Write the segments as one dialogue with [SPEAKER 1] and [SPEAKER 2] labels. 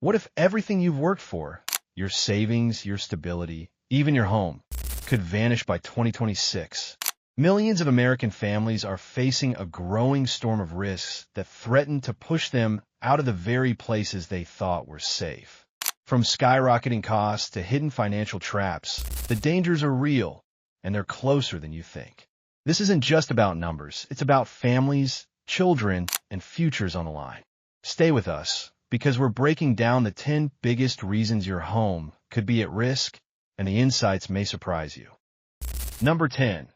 [SPEAKER 1] What if everything you've worked for, your savings, your stability, even your home, could vanish by 2026? Millions of American families are facing a growing storm of risks that threaten to push them out of the very places they thought were safe. From skyrocketing costs to hidden financial traps, the dangers are real, and they're closer than you think. This isn't just about numbers. It's about families, children, and futures on the line. Stay with us, because we're breaking down the 10 biggest reasons your home could be at risk, and the insights may surprise you. Number 10.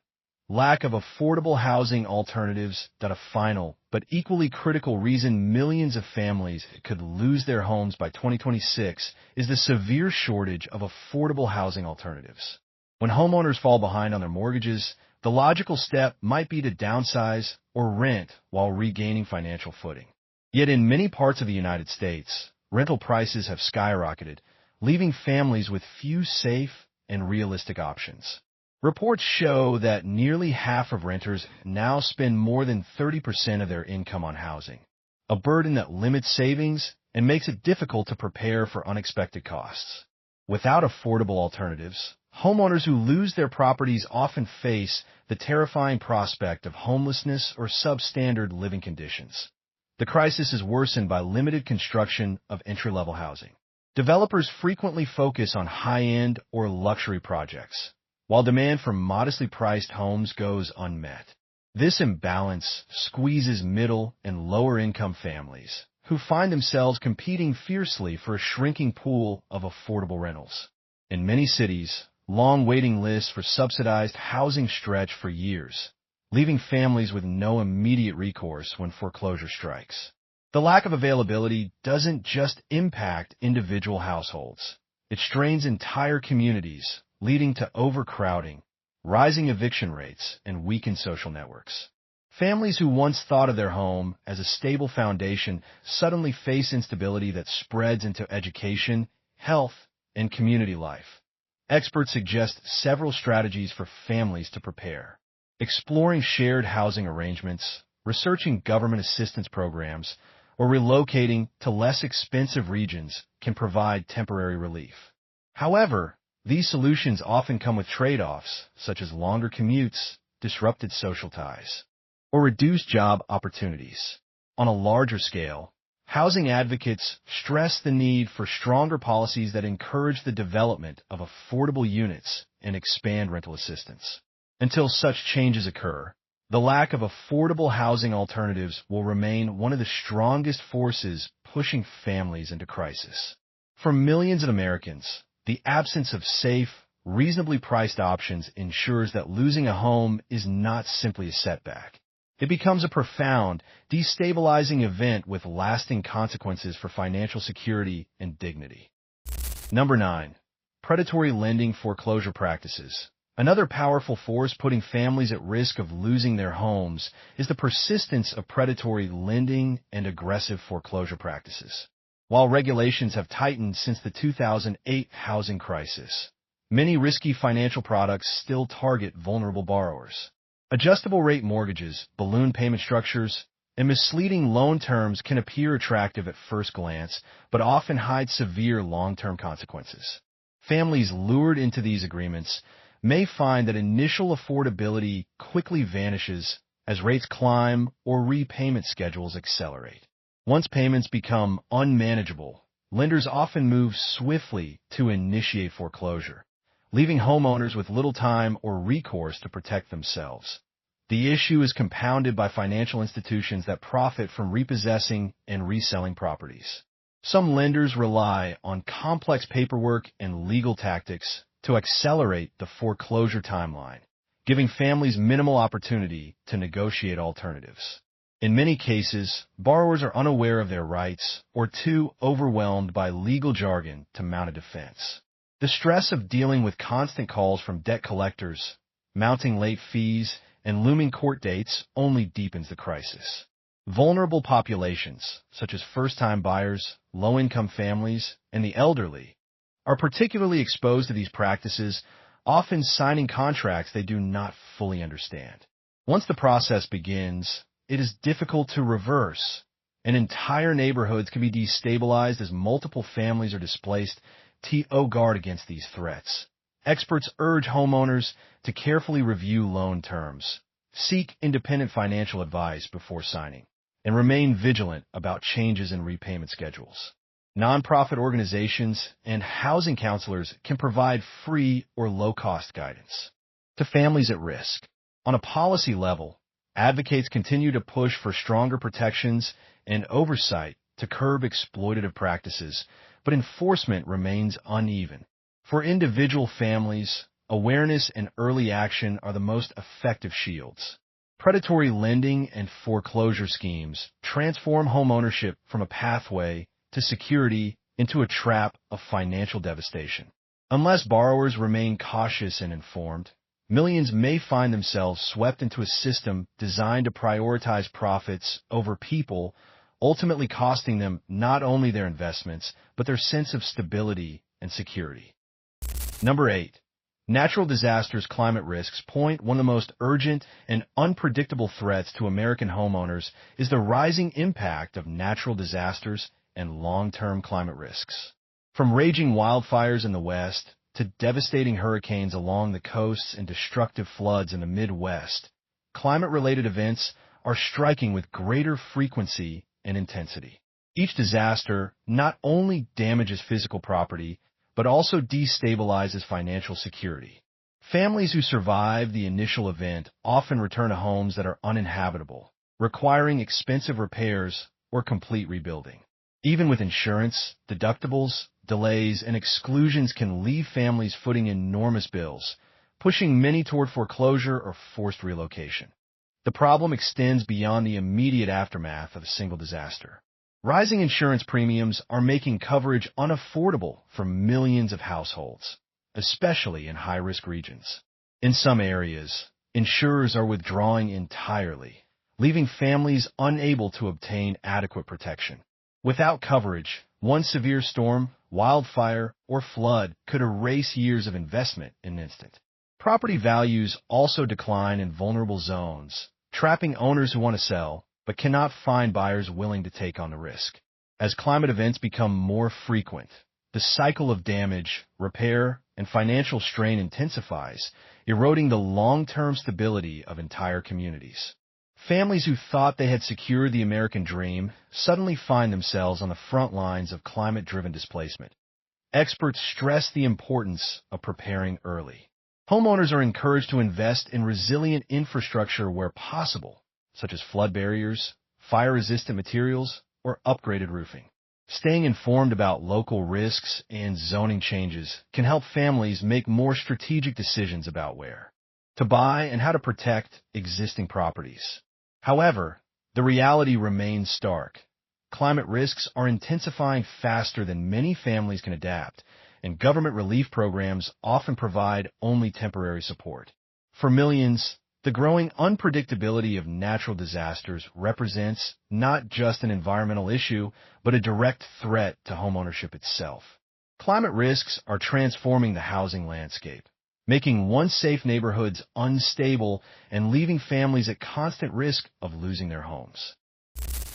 [SPEAKER 1] Lack of affordable housing alternatives. A final, but equally critical reason millions of families could lose their homes by 2026 is the severe shortage of affordable housing alternatives. When homeowners fall behind on their mortgages, the logical step might be to downsize or rent while regaining financial footing. Yet in many parts of the United States, rental prices have skyrocketed, leaving families with few safe and realistic options. Reports show that nearly half of renters now spend more than 30% of their income on housing, a burden that limits savings and makes it difficult to prepare for unexpected costs. Without affordable alternatives, homeowners who lose their properties often face the terrifying prospect of homelessness or substandard living conditions. The crisis is worsened by limited construction of entry-level housing. Developers frequently focus on high-end or luxury projects, while demand for modestly priced homes goes unmet. This imbalance squeezes middle and lower-income families, who find themselves competing fiercely for a shrinking pool of affordable rentals. In many cities, long waiting lists for subsidized housing stretch for years, leaving families with no immediate recourse when foreclosure strikes. The lack of availability doesn't just impact individual households. It strains entire communities, leading to overcrowding, rising eviction rates, and weakened social networks. Families who once thought of their home as a stable foundation suddenly face instability that spreads into education, health, and community life. Experts suggest several strategies for families to prepare. Exploring shared housing arrangements, researching government assistance programs, or relocating to less expensive regions can provide temporary relief. However, these solutions often come with trade-offs, such as longer commutes, disrupted social ties, or reduced job opportunities. On a larger scale, housing advocates stress the need for stronger policies that encourage the development of affordable units and expand rental assistance. Until such changes occur, the lack of affordable housing alternatives will remain one of the strongest forces pushing families into crisis. For millions of Americans, the absence of safe, reasonably priced options ensures that losing a home is not simply a setback. It becomes a profound, destabilizing event with lasting consequences for financial security and dignity. Number 9. Predatory lending foreclosure practices. Another powerful force putting families at risk of losing their homes is the persistence of predatory lending and aggressive foreclosure practices. While regulations have tightened since the 2008 housing crisis, many risky financial products still target vulnerable borrowers. Adjustable-rate mortgages, balloon payment structures, and misleading loan terms can appear attractive at first glance, but often hide severe long-term consequences. Families lured into these agreements may find that initial affordability quickly vanishes as rates climb or repayment schedules accelerate. Once payments become unmanageable, lenders often move swiftly to initiate foreclosure, leaving homeowners with little time or recourse to protect themselves. The issue is compounded by financial institutions that profit from repossessing and reselling properties. Some lenders rely on complex paperwork and legal tactics to accelerate the foreclosure timeline, giving families minimal opportunity to negotiate alternatives. In many cases, borrowers are unaware of their rights or too overwhelmed by legal jargon to mount a defense. The stress of dealing with constant calls from debt collectors, mounting late fees, and looming court dates only deepens the crisis. Vulnerable populations, such as first-time buyers, low-income families, and the elderly, are particularly exposed to these practices, often signing contracts they do not fully understand. Once the process begins, it is difficult to reverse, and entire neighborhoods can be destabilized as multiple families are displaced. To guard against these threats, experts urge homeowners to carefully review loan terms, seek independent financial advice before signing, and remain vigilant about changes in repayment schedules. Nonprofit organizations and housing counselors can provide free or low-cost guidance to families at risk. On a policy level, advocates continue to push for stronger protections and oversight to curb exploitative practices, but enforcement remains uneven. For individual families, awareness and early action are the most effective shields. Predatory lending and foreclosure schemes transform homeownership from a pathway to security into a trap of financial devastation. Unless borrowers remain cautious and informed, millions may find themselves swept into a system designed to prioritize profits over people, ultimately costing them not only their investments, but their sense of stability and security. Number 8. Natural disasters. Climate risks. One of the most urgent and unpredictable threats to American homeowners is the rising impact of natural disasters and long-term climate risks. From raging wildfires in the West to devastating hurricanes along the coasts and destructive floods in the Midwest, climate-related events are striking with greater frequency and intensity. Each disaster not only damages physical property, but also destabilizes financial security. Families who survive the initial event often return to homes that are uninhabitable, requiring expensive repairs or complete rebuilding. Even with insurance, deductibles, delays, and exclusions can leave families footing enormous bills, pushing many toward foreclosure or forced relocation. The problem extends beyond the immediate aftermath of a single disaster. Rising insurance premiums are making coverage unaffordable for millions of households, especially in high-risk regions. In some areas, insurers are withdrawing entirely, leaving families unable to obtain adequate protection. Without coverage, one severe storm, wildfire, or flood could erase years of investment in an instant. Property values also decline in vulnerable zones, trapping owners who want to sell but cannot find buyers willing to take on the risk. As climate events become more frequent, the cycle of damage, repair, and financial strain intensifies, eroding the long-term stability of entire communities. Families who thought they had secured the American dream suddenly find themselves on the front lines of climate-driven displacement. Experts stress the importance of preparing early. Homeowners are encouraged to invest in resilient infrastructure where possible, such as flood barriers, fire-resistant materials, or upgraded roofing. Staying informed about local risks and zoning changes can help families make more strategic decisions about where to buy and how to protect existing properties. However, the reality remains stark. Climate risks are intensifying faster than many families can adapt, and government relief programs often provide only temporary support. For millions, the growing unpredictability of natural disasters represents not just an environmental issue, but a direct threat to homeownership itself. Climate risks are transforming the housing landscape, making once-safe neighborhoods unstable and leaving families at constant risk of losing their homes.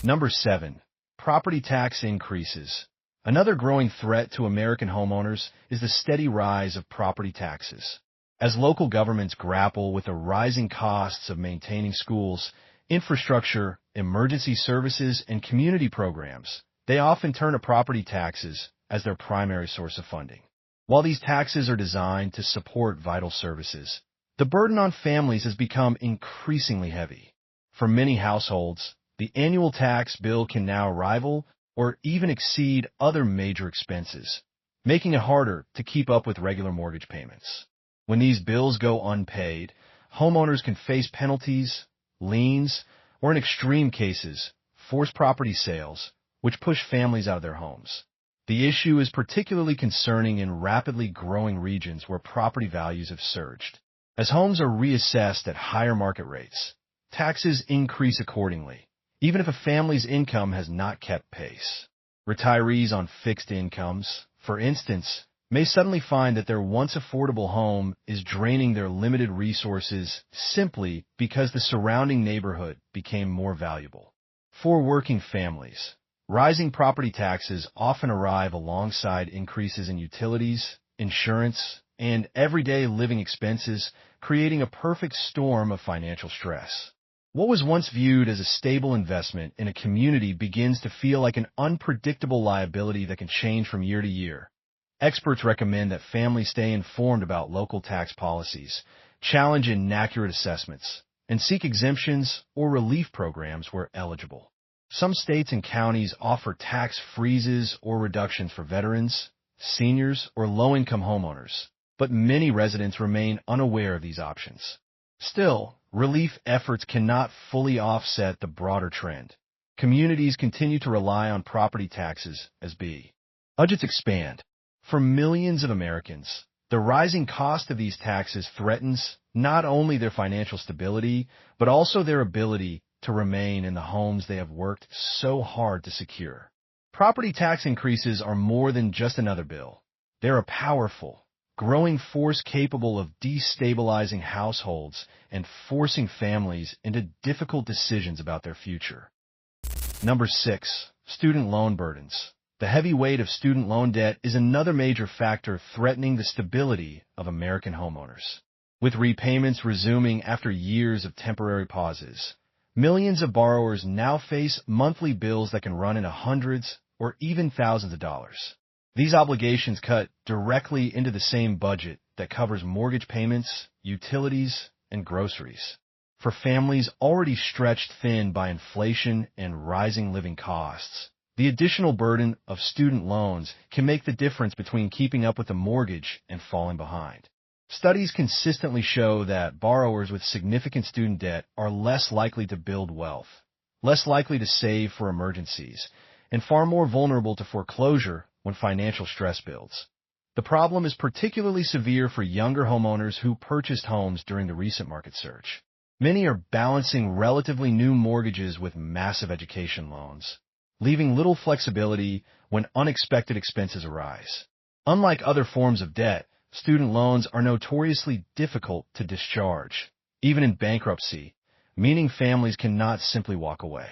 [SPEAKER 1] Number 7. Property tax increases. Another growing threat to American homeowners is the steady rise of property taxes. As local governments grapple with the rising costs of maintaining schools, infrastructure, emergency services, and community programs, they often turn to property taxes as their primary source of funding. While these taxes are designed to support vital services, the burden on families has become increasingly heavy. For many households, the annual tax bill can now rival or even exceed other major expenses, making it harder to keep up with regular mortgage payments. When these bills go unpaid, homeowners can face penalties, liens, or in extreme cases, forced property sales, which push families out of their homes. The issue is particularly concerning in rapidly growing regions where property values have surged. As homes are reassessed at higher market rates, taxes increase accordingly, even if a family's income has not kept pace. Retirees on fixed incomes, for instance, may suddenly find that their once affordable home is draining their limited resources simply because the surrounding neighborhood became more valuable. For working families, rising property taxes often arrive alongside increases in utilities, insurance, and everyday living expenses, creating a perfect storm of financial stress. What was once viewed as a stable investment in a community begins to feel like an unpredictable liability that can change from year to year. Experts recommend that families stay informed about local tax policies, challenge inaccurate assessments, and seek exemptions or relief programs where eligible. Some states and counties offer tax freezes or reductions for veterans, seniors, or low-income homeowners, but many residents remain unaware of these options. Still, relief efforts cannot fully offset the broader trend. Communities continue to rely on property taxes as budgets expand. For millions of Americans, the rising cost of these taxes threatens not only their financial stability, but also their ability to remain in the homes they have worked so hard to secure. Property tax increases are more than just another bill. They're a powerful, growing force capable of destabilizing households and forcing families into difficult decisions about their future. Number 6. Student loan burdens. The heavy weight of student loan debt is another major factor threatening the stability of American homeowners. With repayments resuming after years of temporary pauses, millions of borrowers now face monthly bills that can run into hundreds or even thousands of dollars. These obligations cut directly into the same budget that covers mortgage payments, utilities, and groceries. For families already stretched thin by inflation and rising living costs, the additional burden of student loans can make the difference between keeping up with a mortgage and falling behind. Studies consistently show that borrowers with significant student debt are less likely to build wealth, less likely to save for emergencies, and far more vulnerable to foreclosure when financial stress builds. The problem is particularly severe for younger homeowners who purchased homes during the recent market surge. Many are balancing relatively new mortgages with massive education loans, leaving little flexibility when unexpected expenses arise. Unlike other forms of debt, student loans are notoriously difficult to discharge, even in bankruptcy, meaning families cannot simply walk away.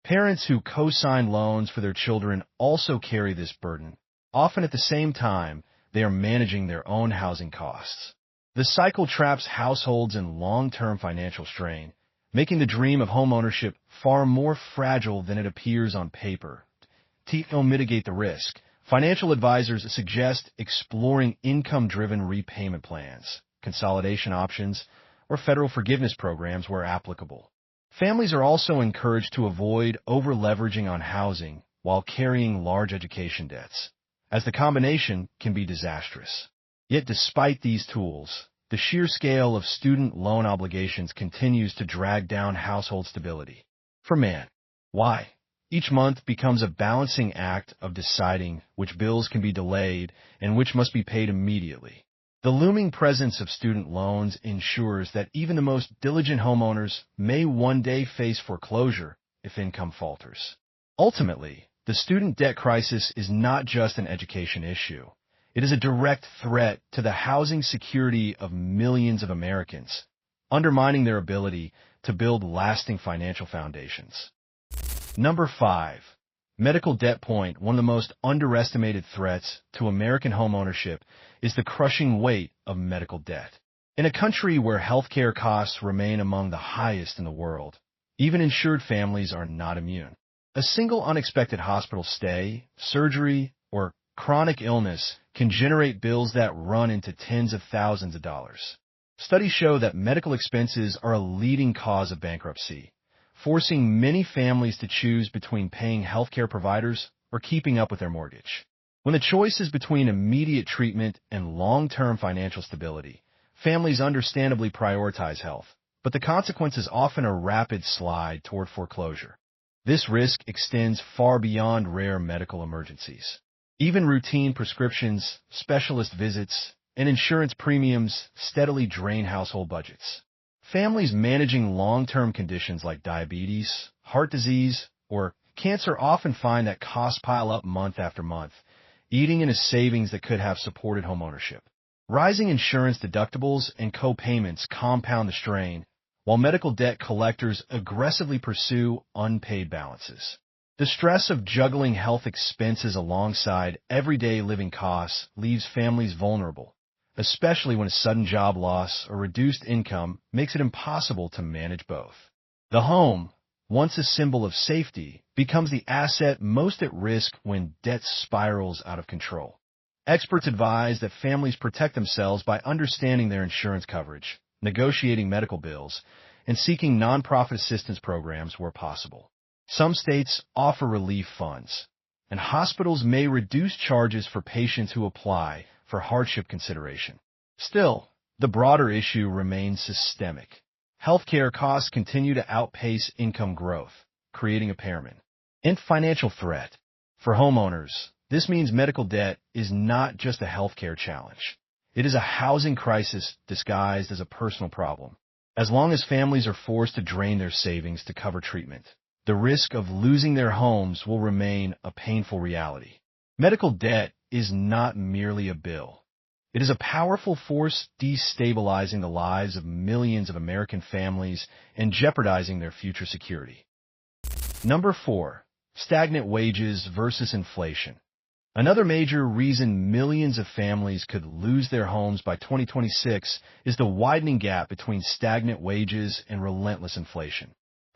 [SPEAKER 1] Parents who co-sign loans for their children also carry this burden. Often at the same time, they are managing their own housing costs. The cycle traps households in long-term financial strain, making the dream of homeownership far more fragile than it appears on paper. To mitigate the risk, financial advisors suggest exploring income-driven repayment plans, consolidation options, or federal forgiveness programs where applicable. Families are also encouraged to avoid over-leveraging on housing while carrying large education debts, as the combination can be disastrous. Yet despite these tools, the sheer scale of student loan obligations continues to drag down household stability. For why? Each month becomes a balancing act of deciding which bills can be delayed and which must be paid immediately. The looming presence of student loans ensures that even the most diligent homeowners may one day face foreclosure if income falters. Ultimately, the student debt crisis is not just an education issue. It is a direct threat to the housing security of millions of Americans, undermining their ability to build lasting financial foundations. Number 5. Medical debt point. One of the most underestimated threats to American homeownership is the crushing weight of medical debt. In a country where healthcare costs remain among the highest in the world, even insured families are not immune. A single unexpected hospital stay, surgery, or chronic illness can generate bills that run into tens of thousands of dollars. Studies show that medical expenses are a leading cause of bankruptcy, forcing many families to choose between paying healthcare providers or keeping up with their mortgage. When the choice is between immediate treatment and long-term financial stability, families understandably prioritize health, but the consequence is often a rapid slide toward foreclosure. This risk extends far beyond rare medical emergencies. Even routine prescriptions, specialist visits, and insurance premiums steadily drain household budgets. Families managing long-term conditions like diabetes, heart disease, or cancer often find that costs pile up month after month, eating into savings that could have supported homeownership. Rising insurance deductibles and co-payments compound the strain, while medical debt collectors aggressively pursue unpaid balances. The stress of juggling health expenses alongside everyday living costs leaves families vulnerable, especially when a sudden job loss or reduced income makes it impossible to manage both. The home, once a symbol of safety, becomes the asset most at risk when debt spirals out of control. Experts advise that families protect themselves by understanding their insurance coverage, negotiating medical bills, and seeking nonprofit assistance programs where possible. Some states offer relief funds, and hospitals may reduce charges for patients who apply for hardship consideration. Still, the broader issue remains systemic. Healthcare costs continue to outpace income growth, creating a permanent and financial threat. For homeowners, this means medical debt is not just a healthcare challenge. It is a housing crisis disguised as a personal problem. As long as families are forced to drain their savings to cover treatment, the risk of losing their homes will remain a painful reality. Medical debt is not merely a bill. It is a powerful force destabilizing the lives of millions of American families and jeopardizing their future security. Number 4. Stagnant wages versus inflation. Another major reason millions of families could lose their homes by 2026 is the widening gap between stagnant wages and relentless inflation.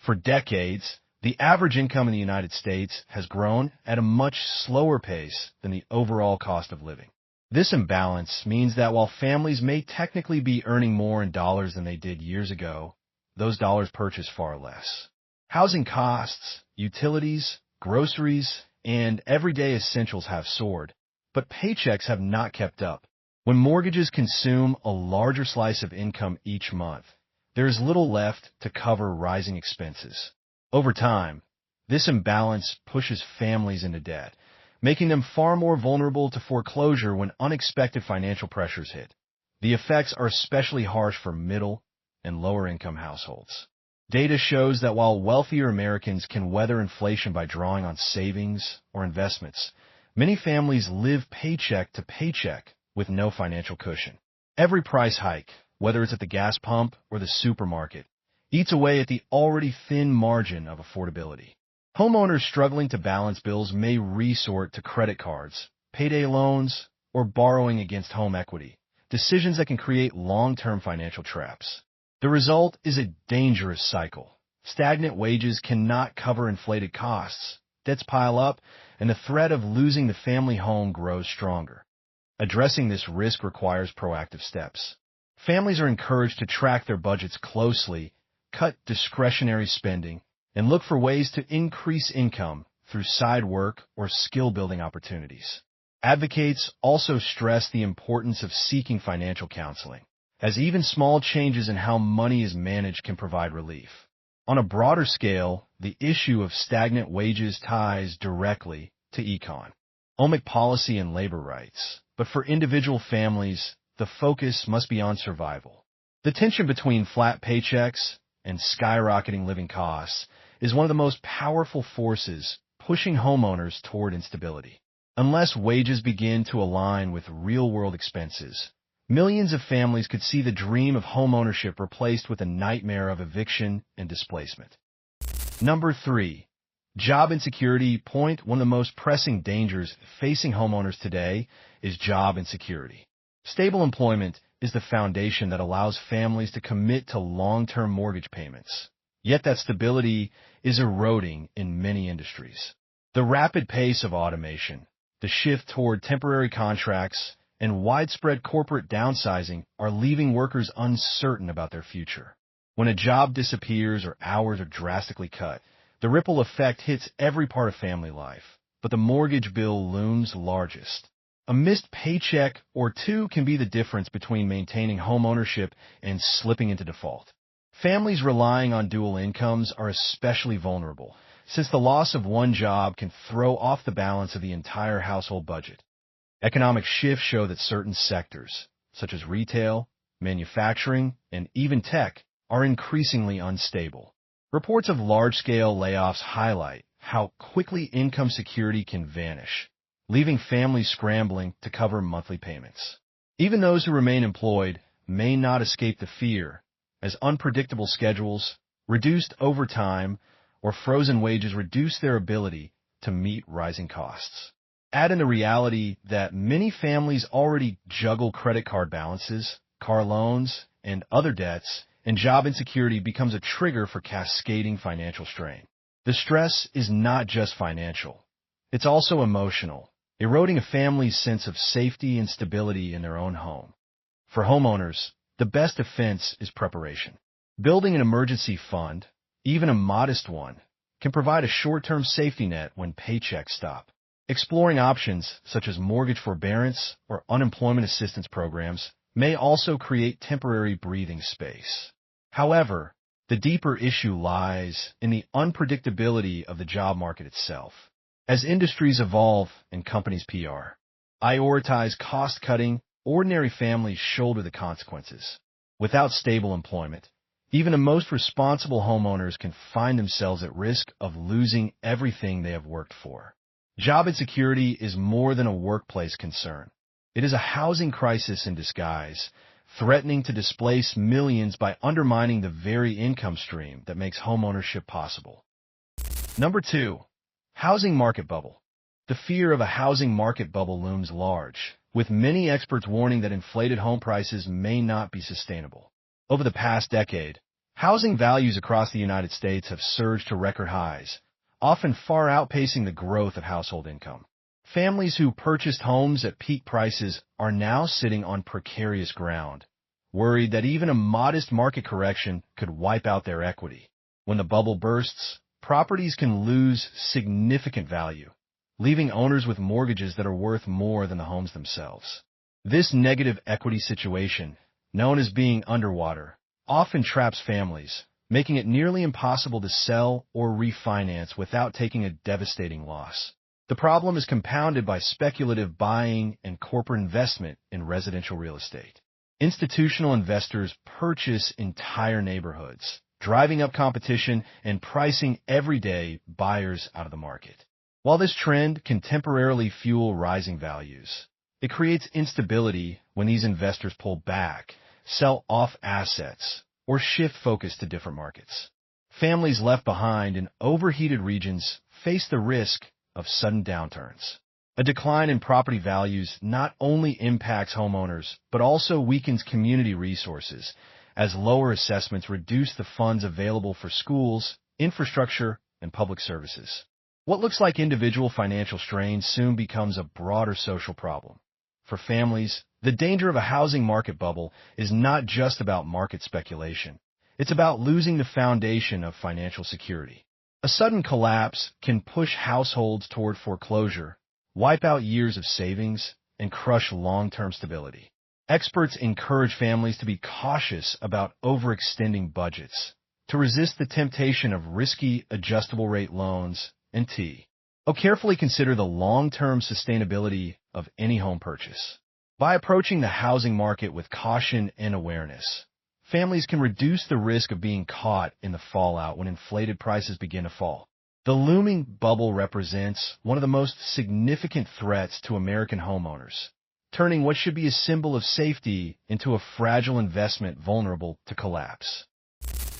[SPEAKER 1] For decades, the average income in the United States has grown at a much slower pace than the overall cost of living. This imbalance means that while families may technically be earning more in dollars than they did years ago, those dollars purchase far less. Housing costs, utilities, groceries, and everyday essentials have soared, but paychecks have not kept up. When mortgages consume a larger slice of income each month, there is little left to cover rising expenses. Over time, this imbalance pushes families into debt, making them far more vulnerable to foreclosure when unexpected financial pressures hit. The effects are especially harsh for middle and lower-income households. Data shows that while wealthier Americans can weather inflation by drawing on savings or investments, many families live paycheck to paycheck with no financial cushion. Every price hike, whether it's at the gas pump or the supermarket, eats away at the already thin margin of affordability. Homeowners struggling to balance bills may resort to credit cards, payday loans, or borrowing against home equity, decisions that can create long-term financial traps. The result is a dangerous cycle. Stagnant wages cannot cover inflated costs, debts pile up, and the threat of losing the family home grows stronger. Addressing this risk requires proactive steps. Families are encouraged to track their budgets closely, cut discretionary spending, and look for ways to increase income through side work or skill-building opportunities. Advocates also stress the importance of seeking financial counseling, as even small changes in how money is managed can provide relief. On a broader scale, the issue of stagnant wages ties directly to economic policy and labor rights. But for individual families, the focus must be on survival. The tension between flat paychecks and skyrocketing living costs is one of the most powerful forces pushing homeowners toward instability. Unless wages begin to align with real-world expenses, millions of families could see the dream of homeownership replaced with a nightmare of eviction and displacement. Number 3. Job insecurity. One of the most pressing dangers facing homeowners today is job insecurity. Stable employment is the foundation that allows families to commit to long-term mortgage payments. Yet that stability is eroding in many industries. The rapid pace of automation, the shift toward temporary contracts, and widespread corporate downsizing are leaving workers uncertain about their future. When a job disappears or hours are drastically cut, the ripple effect hits every part of family life, but the mortgage bill looms largest. A missed paycheck or two can be the difference between maintaining homeownership and slipping into default. Families relying on dual incomes are especially vulnerable, since the loss of one job can throw off the balance of the entire household budget. Economic shifts show that certain sectors, such as retail, manufacturing, and even tech, are increasingly unstable. Reports of large-scale layoffs highlight how quickly income security can vanish, leaving families scrambling to cover monthly payments. Even those who remain employed may not escape the fear, as unpredictable schedules, reduced overtime, or frozen wages reduce their ability to meet rising costs. Add in the reality that many families already juggle credit card balances, car loans, and other debts, and job insecurity becomes a trigger for cascading financial strain. The stress is not just financial. It's also emotional, eroding a family's sense of safety and stability in their own home. For homeowners, the best defense is preparation. Building an emergency fund, even a modest one, can provide a short-term safety net when paychecks stop. Exploring options such as mortgage forbearance or unemployment assistance programs may also create temporary breathing space. However, the deeper issue lies in the unpredictability of the job market itself. As industries evolve and companies prioritize cost-cutting, ordinary families shoulder the consequences. Without stable employment, even the most responsible homeowners can find themselves at risk of losing everything they have worked for. Job insecurity is more than a workplace concern. It is a housing crisis in disguise, threatening to displace millions by undermining the very income stream that makes homeownership possible. Number 2. Housing market bubble. The fear of a housing market bubble looms large, with many experts warning that inflated home prices may not be sustainable. Over the past decade, housing values across the United States have surged to record highs, often far outpacing the growth of household income. Families who purchased homes at peak prices are now sitting on precarious ground, worried that even a modest market correction could wipe out their equity. When the bubble bursts, properties can lose significant value, leaving owners with mortgages that are worth more than the homes themselves. This negative equity situation, known as being underwater, often traps families, making it nearly impossible to sell or refinance without taking a devastating loss. The problem is compounded by speculative buying and corporate investment in residential real estate. Institutional investors purchase entire neighborhoods, driving up competition and pricing everyday buyers out of the market. While this trend can temporarily fuel rising values, it creates instability when these investors pull back, sell off assets, or shift focus to different markets. Families left behind in overheated regions face the risk of sudden downturns. A decline in property values not only impacts homeowners, but also weakens community resources, as lower assessments reduce the funds available for schools, infrastructure, and public services. What looks like individual financial strain soon becomes a broader social problem. For families, the danger of a housing market bubble is not just about market speculation. It's about losing the foundation of financial security. A sudden collapse can push households toward foreclosure, wipe out years of savings, and crush long-term stability. Experts encourage families to be cautious about overextending budgets, to resist the temptation of risky adjustable-rate loans, and carefully consider the long-term sustainability of any home purchase. By approaching the housing market with caution and awareness, families can reduce the risk of being caught in the fallout when inflated prices begin to fall. The looming bubble represents one of the most significant threats to American homeowners, turning what should be a symbol of safety into a fragile investment vulnerable to collapse.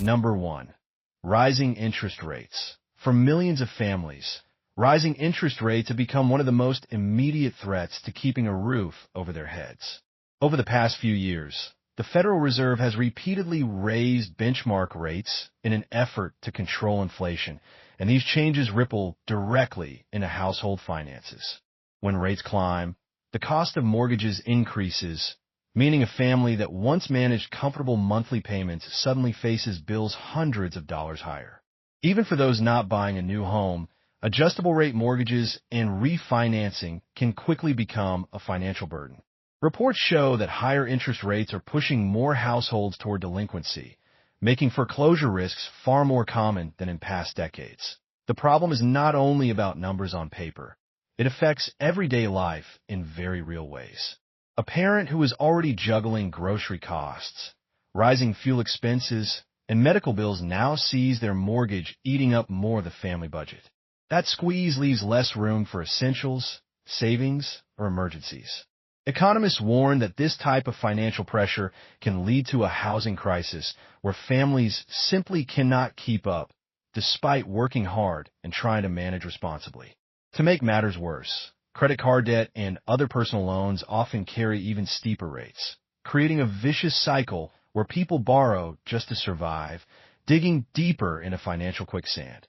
[SPEAKER 1] Number 1. Rising interest rates. For millions of families, rising interest rates have become one of the most immediate threats to keeping a roof over their heads. Over the past few years, the Federal Reserve has repeatedly raised benchmark rates in an effort to control inflation, and these changes ripple directly into household finances. When rates climb, the cost of mortgages increases, meaning a family that once managed comfortable monthly payments suddenly faces bills hundreds of dollars higher. Even for those not buying a new home, adjustable-rate mortgages and refinancing can quickly become a financial burden. Reports show that higher interest rates are pushing more households toward delinquency, making foreclosure risks far more common than in past decades. The problem is not only about numbers on paper. It affects everyday life in very real ways. A parent who is already juggling grocery costs, rising fuel expenses, and medical bills now sees their mortgage eating up more of the family budget. That squeeze leaves less room for essentials, savings, or emergencies. Economists warn that this type of financial pressure can lead to a housing crisis where families simply cannot keep up, despite working hard and trying to manage responsibly. To make matters worse, credit card debt and other personal loans often carry even steeper rates, creating a vicious cycle where people borrow just to survive, digging deeper into financial quicksand.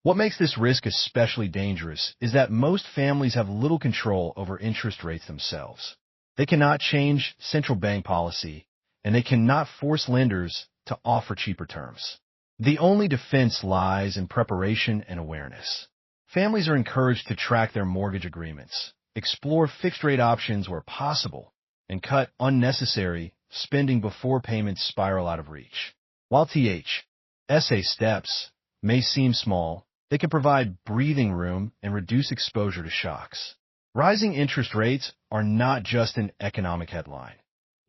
[SPEAKER 1] What makes this risk especially dangerous is that most families have little control over interest rates themselves. They cannot change central bank policy, and they cannot force lenders to offer cheaper terms. The only defense lies in preparation and awareness. Families are encouraged to track their mortgage agreements, explore fixed-rate options where possible, and cut unnecessary spending before payments spiral out of reach. While THSA steps may seem small, they can provide breathing room and reduce exposure to shocks. Rising interest rates are not just an economic headline.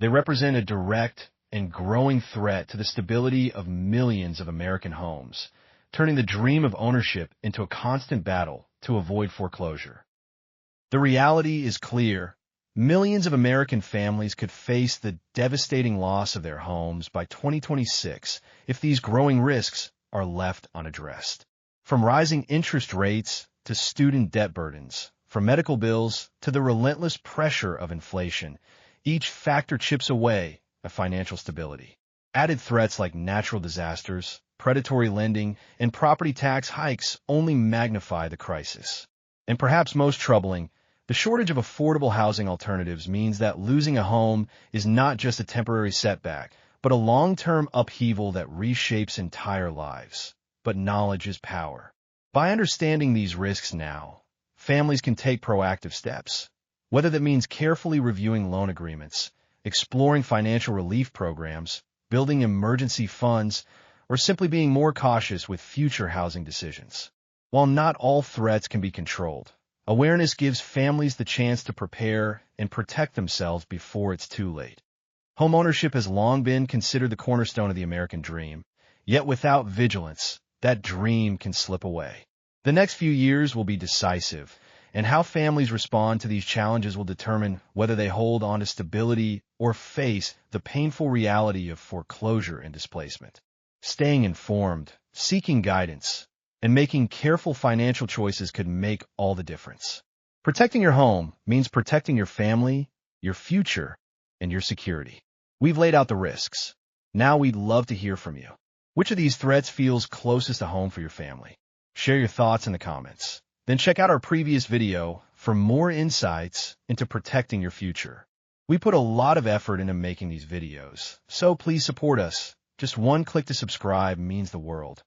[SPEAKER 1] They represent a direct and growing threat to the stability of millions of American homes, turning the dream of ownership into a constant battle to avoid foreclosure. The reality is clear. Millions of American families could face the devastating loss of their homes by 2026 if these growing risks are left unaddressed. From rising interest rates to student debt burdens, from medical bills to the relentless pressure of inflation, each factor chips away at financial stability. Added threats like natural disasters, predatory lending, and property tax hikes only magnify the crisis. And perhaps most troubling, the shortage of affordable housing alternatives means that losing a home is not just a temporary setback, but a long-term upheaval that reshapes entire lives. But knowledge is power. By understanding these risks now, families can take proactive steps, whether that means carefully reviewing loan agreements, exploring financial relief programs, building emergency funds, or simply being more cautious with future housing decisions. While not all threats can be controlled, awareness gives families the chance to prepare and protect themselves before it's too late. Homeownership has long been considered the cornerstone of the American dream, yet without vigilance, that dream can slip away. The next few years will be decisive, and how families respond to these challenges will determine whether they hold on to stability or face the painful reality of foreclosure and displacement. Staying informed, seeking guidance, and making careful financial choices could make all the difference. Protecting your home means protecting your family, your future, and your security. We've laid out the risks. Now we'd love to hear from you. Which of these threats feels closest to home for your family? Share your thoughts in the comments. Then check out our previous video for more insights into protecting your future. We put a lot of effort into making these videos, so please support us. Just one click to subscribe means the world.